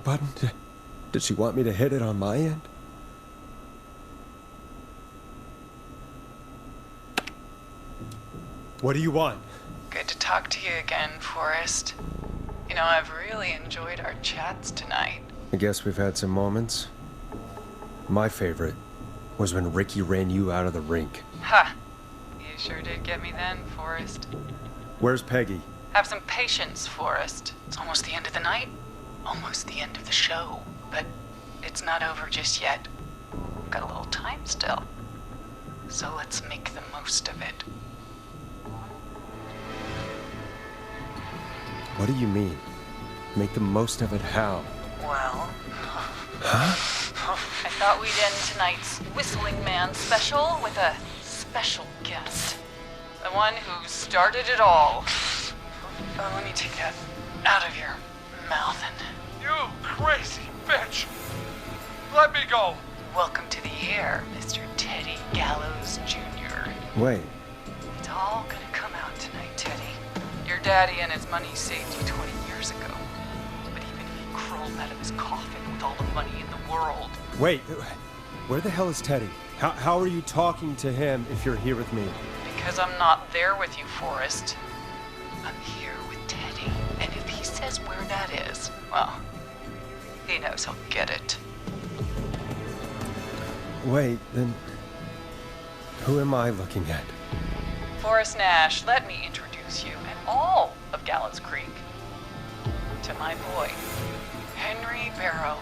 button? Did she want me to hit it on my end? What do you want? Good to talk to you again, Forrest. You know, I've really enjoyed our chats tonight. I guess we've had some moments. My favorite was when Ricky ran you out of the rink. Ha! You sure did get me then, Forrest. Where's Peggy? Have some patience, Forrest. It's almost the end of the night. Almost the end of the show. But it's not over just yet. We've got a little time still. So let's make the most of it. What do you mean? Make the most of it how? Well... Huh? I thought we'd end tonight's Whistling Man special with a special guest. The one who started it all. Let me take that out of your mouth and... You crazy bitch! Let me go! Welcome to the air, Mr. Teddy Gallows Jr. Wait. It's all gonna come out tonight, Teddy. Your daddy and his money saved you 20 years ago. But even if he crawled out of his coffin with all the money in the world... Wait, where the hell is Teddy? How are you talking to him if you're here with me? Because I'm not there with you, Forrest. I'm here with Teddy. And if he says where that is, well, he knows he'll get it. Wait, then... Who am I looking at? Forrest Nash, let me introduce you and all of Gallows Creek to my boy, Henry Barrow.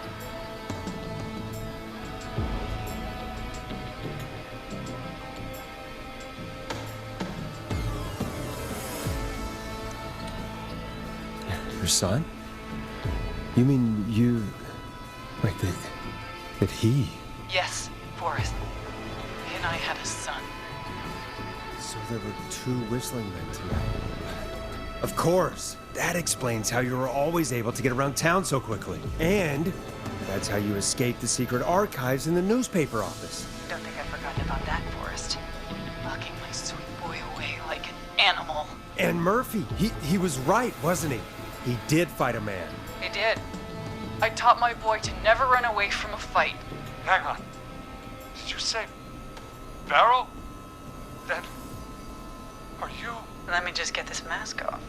Your son? You mean you... Wait, that he... Yes, Forrest. He and I had a son. So there were two whistling men tonight. Of course! That explains how you were always able to get around town so quickly. And that's how you escaped the secret archives in the newspaper office. Don't think I've forgotten about that, Forrest. Locking my sweet boy away like an animal. And Murphy, he was right, wasn't he? He did fight a man. He did. I taught my boy to never run away from a fight. Hang on. Did you say Barrow? Then... Are you... Let me just get this mask off.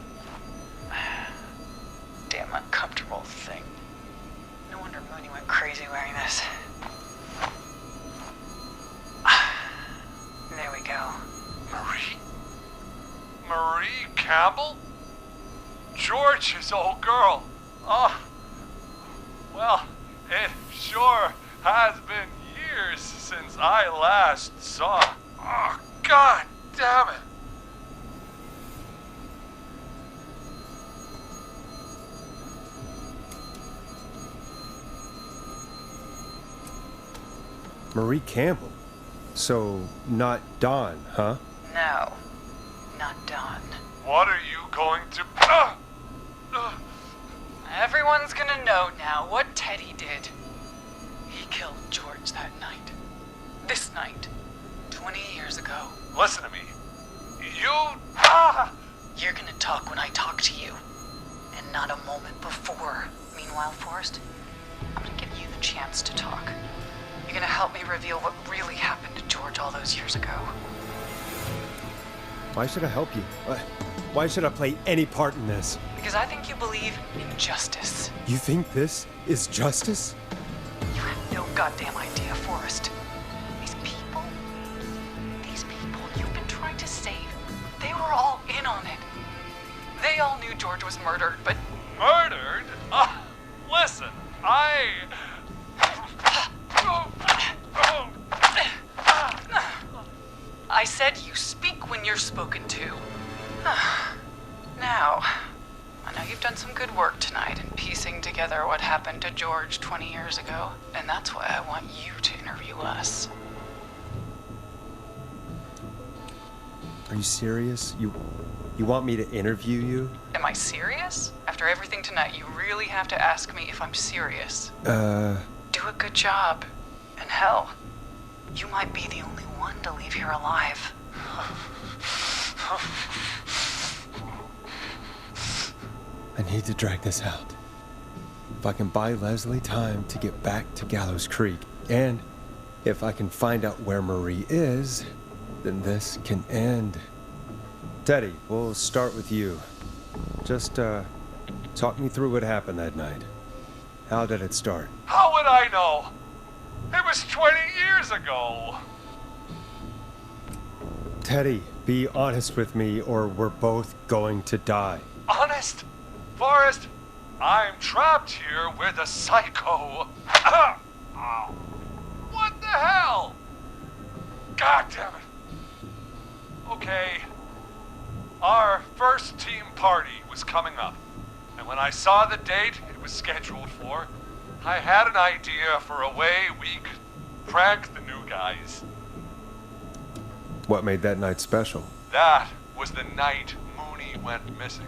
Damn uncomfortable thing. No wonder Mooney went crazy wearing this. There we go. Marie Campbell? George's old girl. Oh. Well, it sure has been years since I last saw. Oh, God damn it. Marie Campbell? So, not Dawn, huh? No, not Dawn. What are you going to... Everyone's gonna know now what Teddy did. He killed George that night. This night. 20 years ago. Listen to me. You... You're gonna talk when I talk to you. And not a moment before. Meanwhile, Forrest, I'm gonna give you the chance to talk. You're gonna help me reveal what really happened to George all those years ago. Why should I help you? Why should I play any part in this? Because I think you believe in justice. You think this is justice? You have no goddamn idea, Forrest. These people you've been trying to save, they were all in on it. They all knew George was murdered, but... Murdered? Listen, I said you speak when you're spoken to. Now, I know you've done some good work tonight in piecing together what happened to George 20 years ago, and that's why I want you to interview us. Are you serious? You want me to interview you? Am I serious? After everything tonight, you really have to ask me if I'm serious. Do a good job. And hell, you might be the only one to leave here alive. I need to drag this out. if I can buy Leslie time to get back to Gallows Creek, and if I can find out where Marie is, then this can end. Teddy, we'll start with you. Just, talk me through what happened that night. How did it start? How would I know? It was 20 years ago. Teddy, be honest with me or we're both going to die. Honest? Forrest, I'm trapped here with a psycho. What the hell? God damn it. Okay. Our first team party was coming up. And when I saw the date it was scheduled for, I had an idea for a way we could prank the new guys. What made that night special? That was the night Mooney went missing.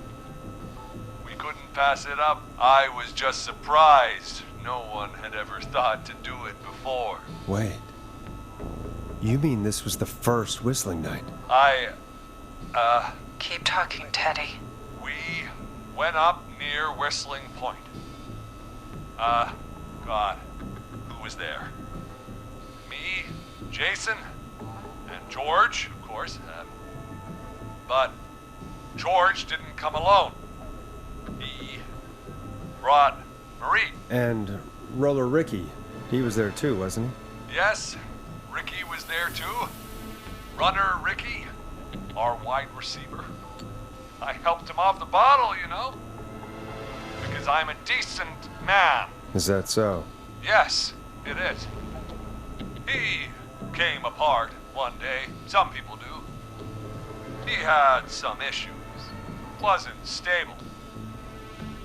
We couldn't pass it up. I was just surprised no one had ever thought to do it before. Wait. You mean this was the first whistling night? Keep talking, Teddy. We went up near Whistling Point. God, who was there? Me, Jason, and George, of course. But George didn't come alone. He brought Marie. And Roller Ricky, he was there too, wasn't he? Yes, Ricky was there too. Runner Ricky, our wide receiver. I helped him off the bottle, you know. Because I'm a decent man. Is that so? Yes, it is. He came apart one day. Some people do. He had some issues. Wasn't stable.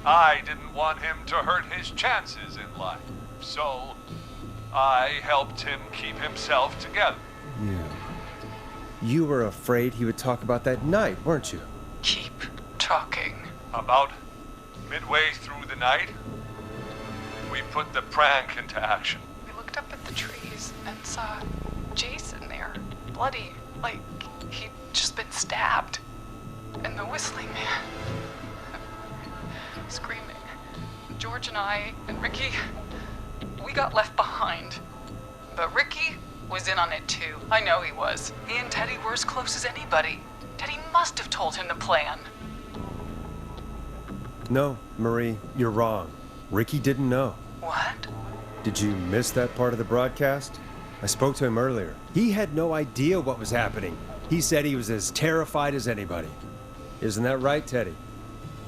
I didn't want him to hurt his chances in life. So, I helped him keep himself together. You were afraid he would talk about that night, weren't you? Keep talking. About midway through the night, we put the prank into action. We looked up at the trees and saw Jason there, bloody, like he'd just been stabbed. And the whistling man, screaming. George and I and Ricky, we got left behind. But Ricky was in on it too. I know he was. He and Teddy were as close as anybody. Teddy must have told him the plan. No, Marie, you're wrong. Ricky didn't know. What? Did you miss that part of the broadcast? I spoke to him earlier. He had no idea what was happening. He said he was as terrified as anybody. Isn't that right, Teddy?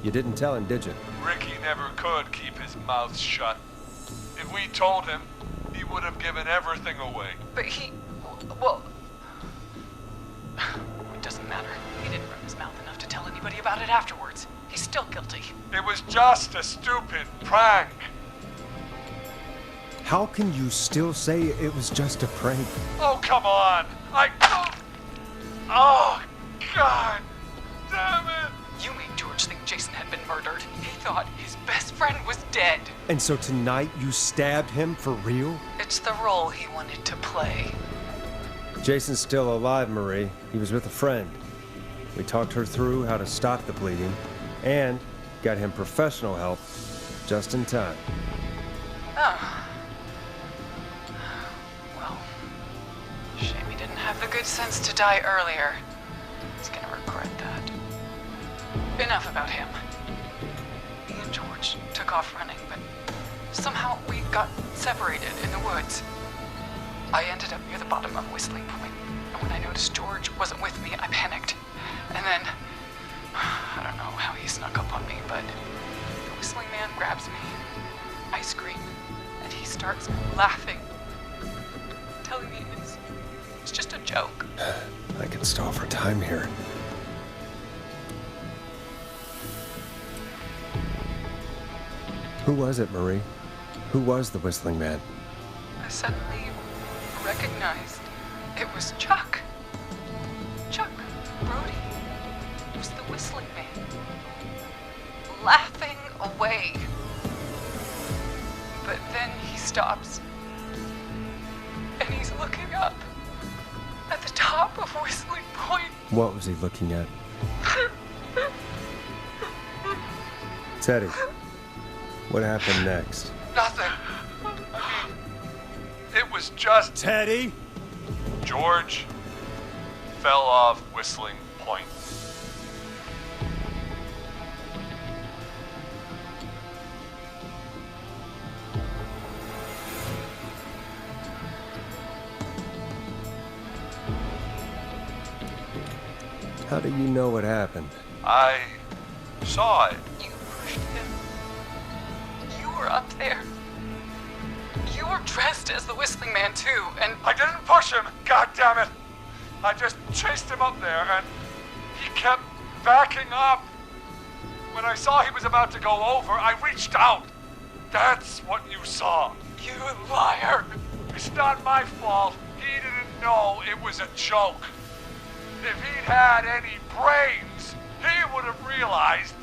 You didn't tell him, did you? Ricky never could keep his mouth shut. If we told him, he would have given everything away. But well, it doesn't matter. He didn't run his mouth enough to tell anybody about it afterwards. He's still guilty. It was just a stupid prank. How can you still say it was just a prank? Oh, come on. Oh, God damn it. You made George think Jason had been murdered. He thought his best friend was dead. And so tonight you stabbed him for real? It's the role he wanted to play. Jason's still alive, Marie. He was with a friend. We talked her through how to stop the bleeding and got him professional help just in time. Oh. Well, shame he didn't have the good sense to die earlier. He's gonna regret that. Enough about him. Me and George took off running, but somehow we got separated in the woods. I ended up near the bottom of Whistling Point, and when I noticed George wasn't with me, I panicked. And then, I don't know how he snuck up on me, but the whistling man grabs me. I scream, and he starts laughing, telling me it's just a joke. I can stall for time here. Who was it, Marie? Who was the whistling man? I suddenly recognized it was Chuck. Chuck Brody was the whistling man, laughing away. But then he stops, and he's looking up at the top of Whistling Point. What was he looking at? What happened next? Nothing. I mean, it was just Teddy? George fell off Whistling Point. How do you know what happened? I saw it. You pushed him. You were up there. You were dressed as the Whistling Man, too, and I didn't push him, God damn it! I just chased him up there and he kept backing up. When I saw he was about to go over, I reached out. That's what you saw. you liar. It's not my fault. He didn't know it was a joke. If he'd had any brains, he would have realized.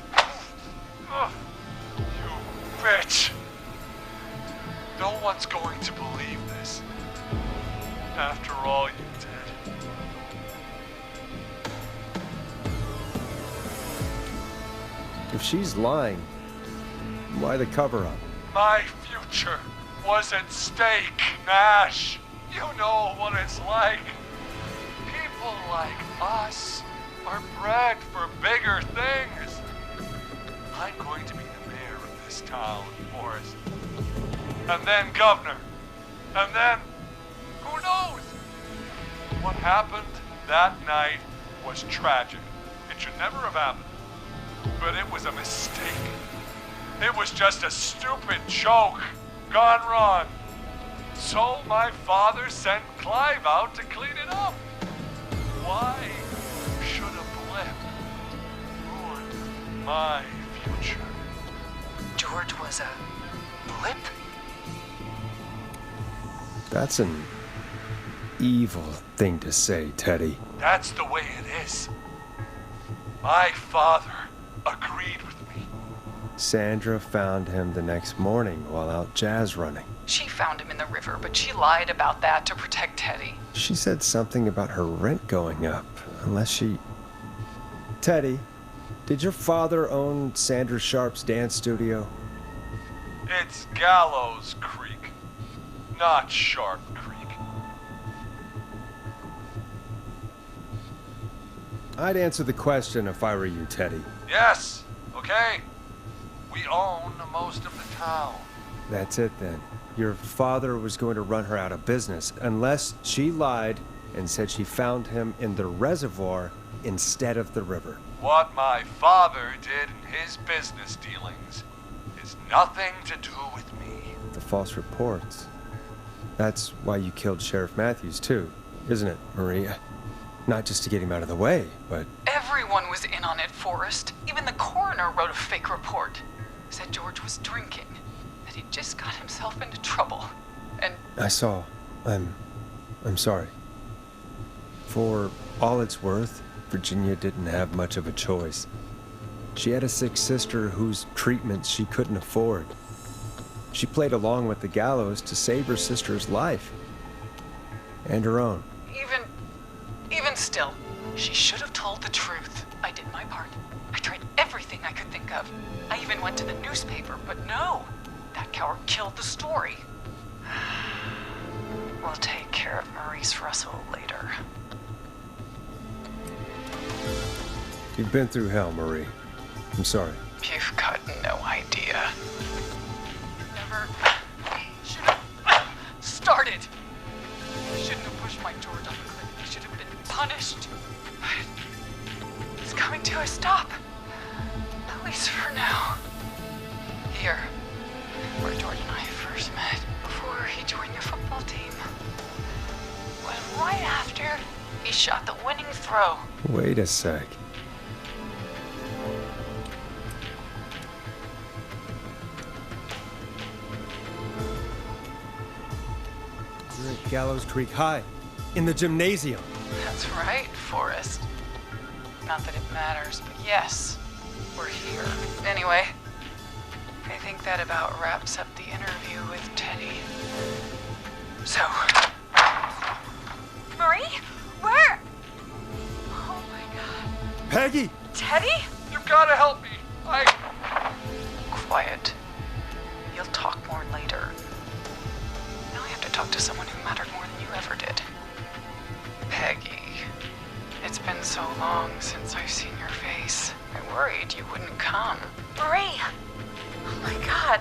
Ugh, you bitch. No one's going to believe this. After all you did. If she's lying, why the cover-up? My future was at stake, Nash. You know what it's like. People like us are bred for bigger things. I'm going to be the mayor of this town, Forrest. And then governor. And then, who knows? What happened that night was tragic. It should never have happened. But it was a mistake. It was just a stupid joke gone wrong. So my father sent Clive out to clean it up. Why should a blip ruin my future? George was a blip? That's an evil thing to say, Teddy. That's the way it is. My father agreed with me. Sandra found him the next morning while out jazz running. She found him in the river, but she lied about that to protect Teddy. She said something about her rent going up, unless she... Teddy, did your father own Sandra Sharp's dance studio? It's Gallows Creek, not Sharp Creek. I'd answer the question if I were you, Teddy. Yes, okay. We own most of the town. That's it then. Your father was going to run her out of business unless she lied and said she found him in the reservoir instead of the river. What my father did in his business dealings is nothing to do with me. The false reports. That's why you killed Sheriff Matthews too, isn't it, Maria? Not just to get him out of the way, but... Everyone was in on it, Forrest. Even the coroner wrote a fake report. Said George was drinking. That he just got himself into trouble. And I saw. I'm sorry. For all it's worth, Virginia didn't have much of a choice. She had a sick sister whose treatment she couldn't afford. She played along with the gallows to save her sister's life. And her own. even still, she should have told the truth. I did my part. I tried everything I could think of. I even went to the newspaper, but no. That coward killed the story. We'll take care of Maurice Russell later. You've been through hell, Marie. I'm sorry. You've got no idea. You never should have started. You shouldn't have pushed my George off a cliff. He should have been punished. But it's coming to a stop. At least for now. Here, where George and I first met, before he joined your football team. When right after he shot the winning throw. Wait a sec. We're at Gallows Creek High, in the gymnasium. That's right, Forrest. Not that it matters, but yes, we're here. Anyway, I think that about wraps up the interview with Teddy. So... Marie? Where? Oh my god. Peggy! Teddy? You've got to help me. Quiet. talk to someone who mattered more than you ever did. Peggy, it's been so long since I've seen your face. I worried you wouldn't come. Marie! Oh my God.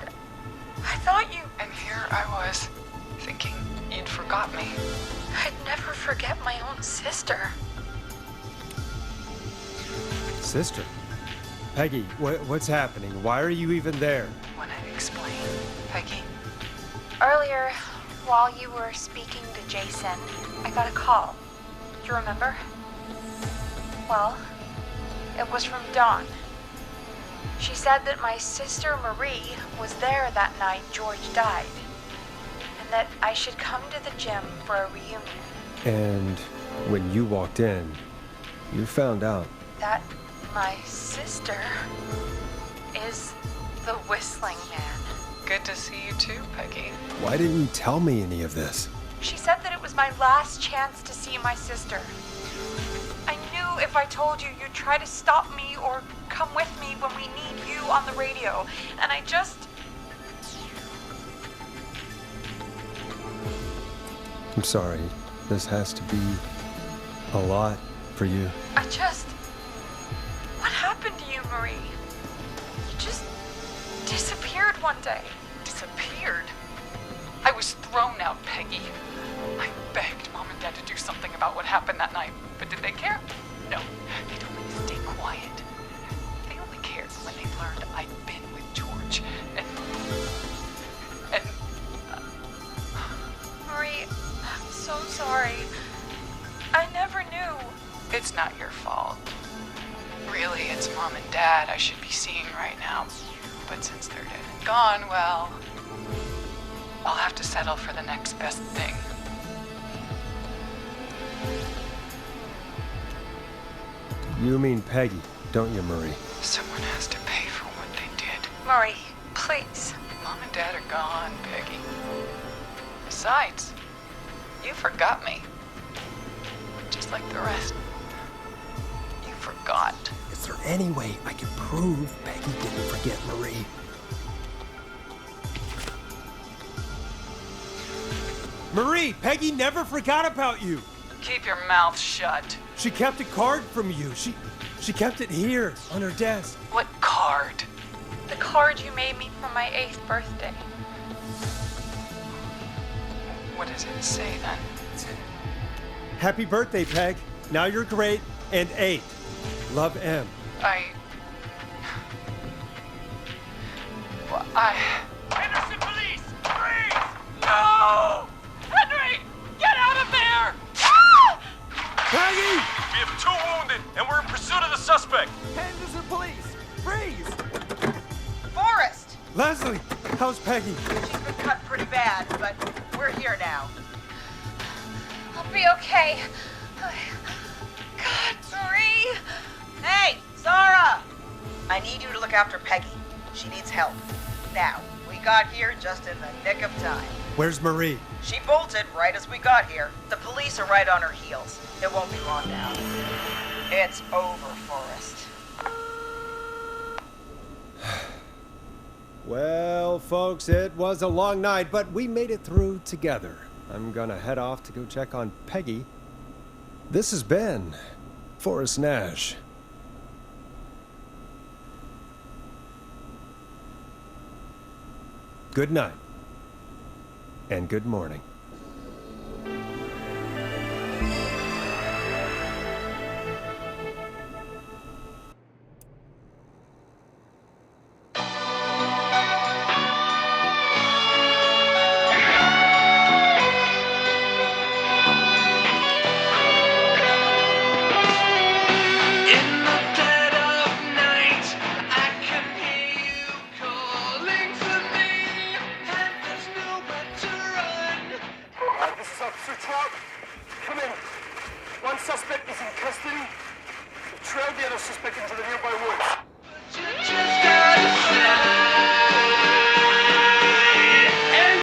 I thought you... And here I was, thinking you'd forgot me. I'd never forget my own sister. Sister? Peggy, what's happening? Why are you even there? Want to explain, Peggy? Earlier, while you were speaking to Jason, I got a call. Do you remember? Well, it was from Dawn. She said that my sister Marie was there that night George died, and that I should come to the gym for a reunion. And when you walked in, you found out. That my sister is the Whistling Man. Good to see you too, Peggy. Why didn't you tell me any of this? She said that it was my last chance to see my sister. I knew if I told you, you'd try to stop me or come with me when we need you on the radio. And I just... I'm sorry. This has to be a lot for you. What happened to you, Marie? You just disappeared one day. Disappeared? I was thrown out, Peggy. I begged Mom and Dad to do something about what happened that night, but did they care? No. They told me to stay quiet. They only cared when they learned I'd been with George. And Marie, I'm so sorry. I never knew. it's not your fault. Really, it's Mom and Dad I should be seeing right now. But since they're dead and gone, well, I'll have to settle for the next best thing. You mean Peggy, don't you, Marie? Someone has to pay for what they did. Marie, please. Mom and Dad are gone, Peggy. Besides, you forgot me. Just like the rest. You forgot. Is there any way I can prove Peggy didn't forget Marie? Marie, Peggy never forgot about you. Keep your mouth shut. She kept a card from you. She kept it here on her desk. What card? The card you made me for my 8th birthday. What does it say then? Happy birthday, Peg. Now you're great and 8. Love, M. Henderson police! Freeze! No! Henry! Get out of there! Peggy! We have 2 wounded, and we're in pursuit of the suspect. Henderson police! Freeze! Forrest! Leslie, how's Peggy? She's been cut pretty bad, but we're here now. I'll be okay. God, Marie! Hey, Zara! I need you to look after Peggy. She needs help. Now, we got here just in the nick of time. Where's Marie? She bolted right as we got here. The police are right on her heels. It won't be long now. It's over, Forrest. Well, folks, it was a long night, but we made it through together. I'm gonna head off to go check on Peggy. This has been Forrest Nash. Good night, and good morning. Come in. One suspect is in custody. We've trailed the other suspect into the nearby woods.